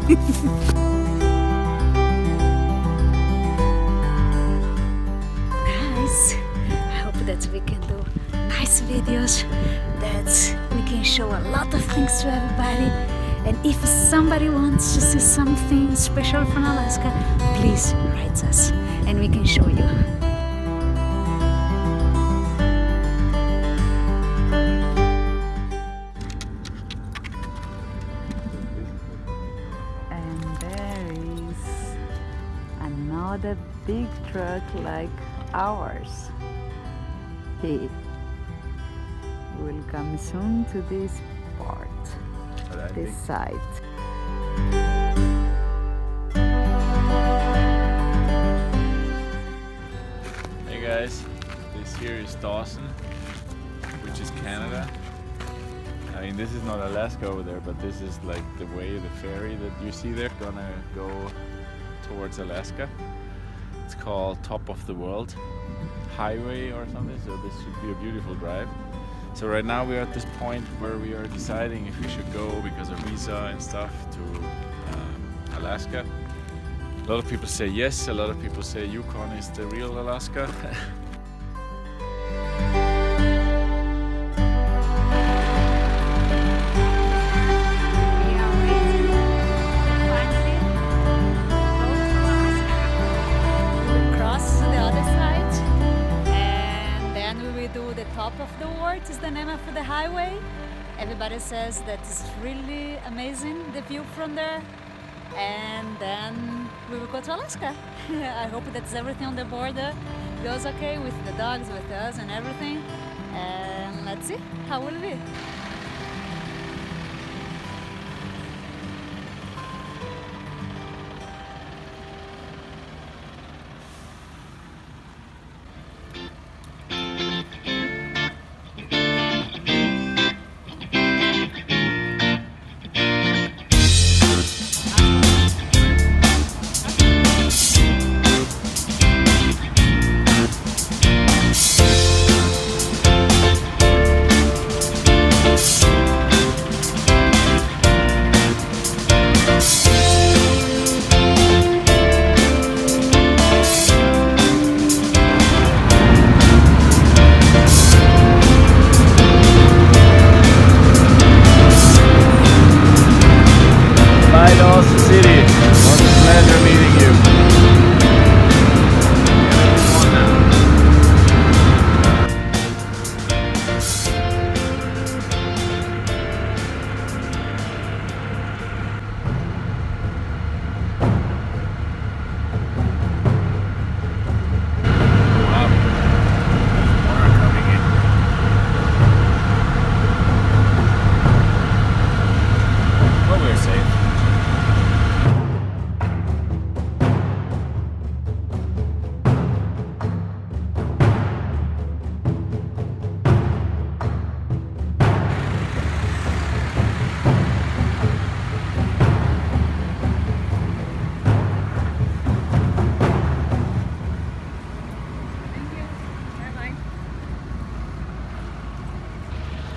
Guys, I hope that we can do nice videos, that we can show a lot of things to everybody. And if somebody wants to see something special from Alaska, please write us and we can show you. And there is another big truck like ours. He will come soon to this part. This side. Hey guys, this here is Dawson, which is Canada. I mean, this is not Alaska over there, but this is like the way, the ferry that you see there, gonna go towards Alaska. It's called Top of the World Highway or something, so this should be a beautiful drive. So right now we are at this point where we are deciding if we should go because of visa and stuff to Alaska. A lot of people say yes, a lot of people say Yukon is the real Alaska. Top of the World is the name of the highway. Everybody says that it's really amazing, the view from there. And then we will go to Alaska. I hope that everything on the border goes okay with the dogs, with us and everything. And let's see how it will be.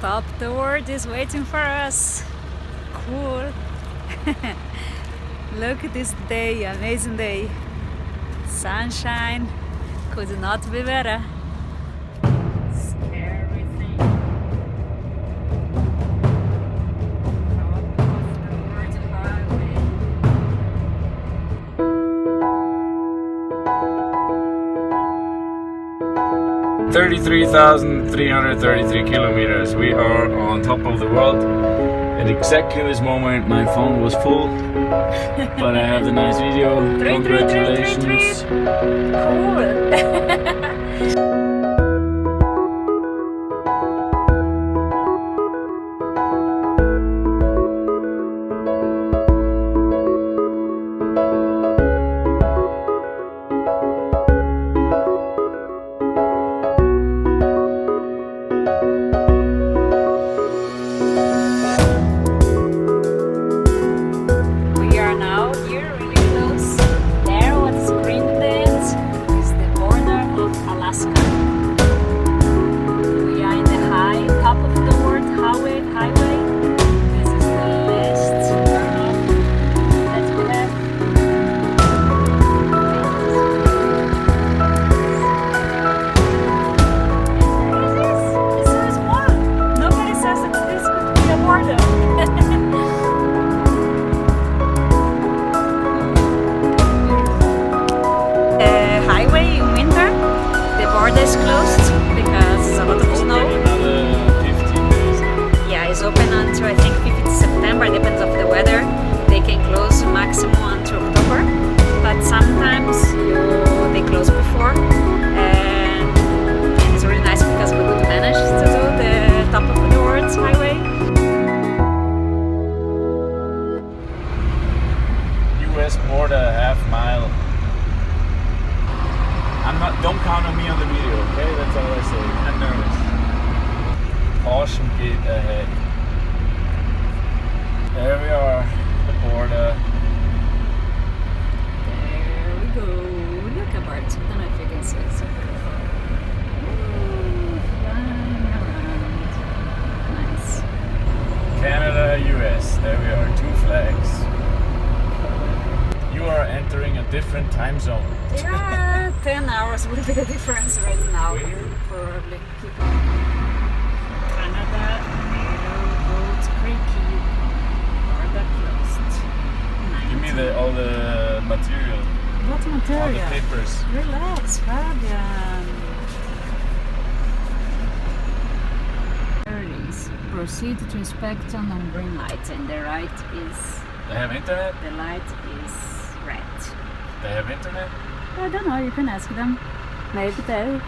Top of the World is waiting for us. Cool. Look at this day, amazing day. Sunshine could not be better. Scary thing. Top of the World highway. 33,333 kilometers. We are on top of the world. At exactly this moment, my phone was full, but I have the nice video. Congratulations. Cool. open until I think 5th September, depends of the weather. They can close maximum until October, but sometimes they close before. And it's really nice because we could manage to do the top of the world's highway. US border, half-mile. Don't count on me on the video, okay? That's all I say. I'm nervous. Caution gate ahead. There we are, the border. There we go. Look at Bart. I don't know if you can see it. So beautiful. Ooh, flying around. Nice. Canada, US. There we are, 2 flags. You are entering a different time zone. Yeah, 10 hours would be the difference right now. Probably. Keep on. Canada, Boat Creek, Yukon. Border closed. Give me all the material, What all material? the papers. Relax, Fabian. Earlies. Proceed to inspection on green light, and the right is They have internet? the light is red. They have internet? I don't know. You can ask them. Maybe they.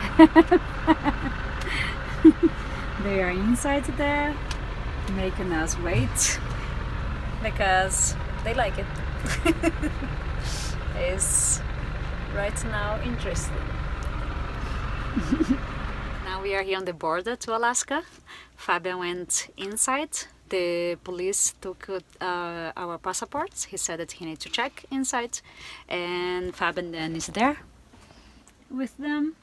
They are inside there, making us wait because they like it. It's right now interesting. Now we are here on the border to Alaska. Fabian went inside. The police took our passports. He said that he needs to check inside, and Fabian then is there with them.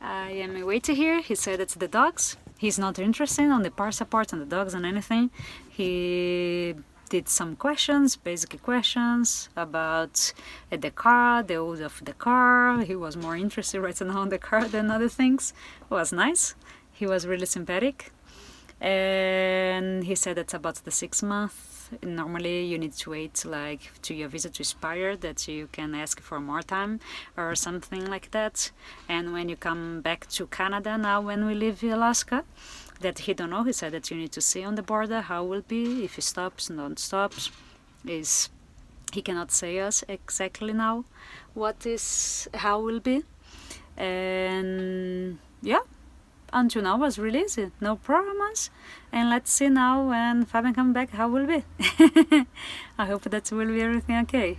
I am waiting here. He said it's the dogs. He's not interested on the passport and the dogs and anything. He did some questions, basic questions about the car, the old of the car. He was more interested right now in the car than other things. It was nice. He was really sympathetic. And he said it's about the 6 months. Normally you need to wait like to your visa to expire, that you can ask for more time or something like that. And when you come back to Canada now, when we leave Alaska, that he don't know. He said that you need to see on the border how it will be, if he stops, not stops. He cannot say us exactly now how it will be. And yeah, until now was really easy, no problems. And let's see now when Fabian comes back how it will be. I hope that will be everything okay.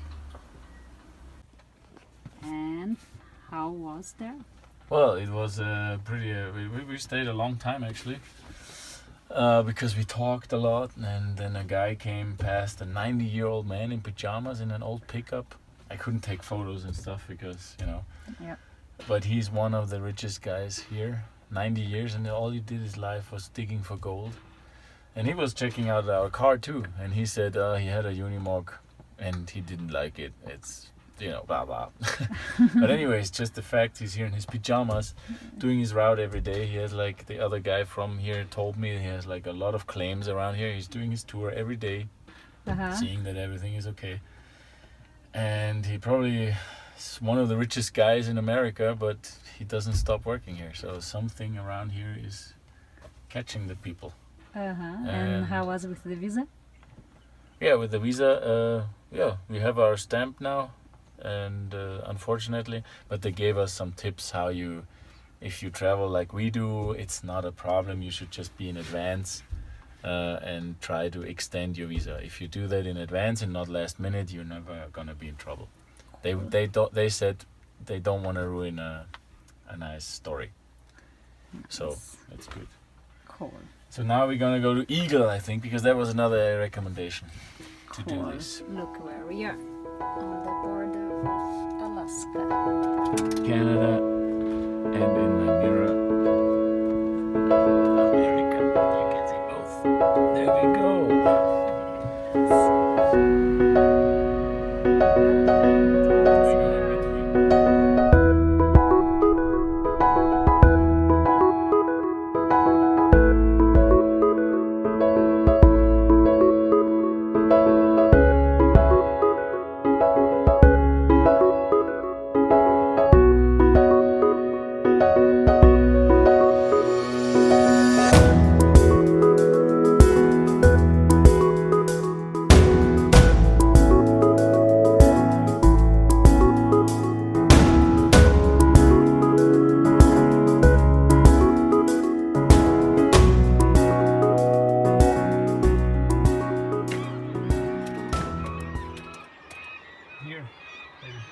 And how was there? Well, it was pretty. We stayed a long time actually, because we talked a lot, and then a guy came past, a 90-year-old man in pajamas in an old pickup. I couldn't take photos and stuff because, you know. Yeah. But he's one of the richest guys here, 90 years, and all he did his life was digging for gold. And he was checking out our car too, and he said he had a Unimog, and he didn't like it. It's, you know, blah blah. But anyways, just the fact he's here in his pajamas doing his route every day. He has, like, the other guy from here told me, he has like a lot of claims around here. He's doing his tour every day, seeing that everything is okay. And he probably is one of the richest guys in America, but he doesn't stop working here. So something around here is catching the people. And how was it with the visa? Yeah, with the visa, yeah, we have our stamp now. And unfortunately, but they gave us some tips how if you travel like we do, it's not a problem. You should just be in advance and try to extend your visa. If you do that in advance and not last minute, you're never gonna be in trouble. They said they don't want to ruin a nice story. Nice. So it's good. Cool. So now we're gonna go to Eagle, I think, because that was another recommendation to do this. Look where we are, on the border of Alaska. Canada, and in my mirror, America. You can see both. There we go. Later.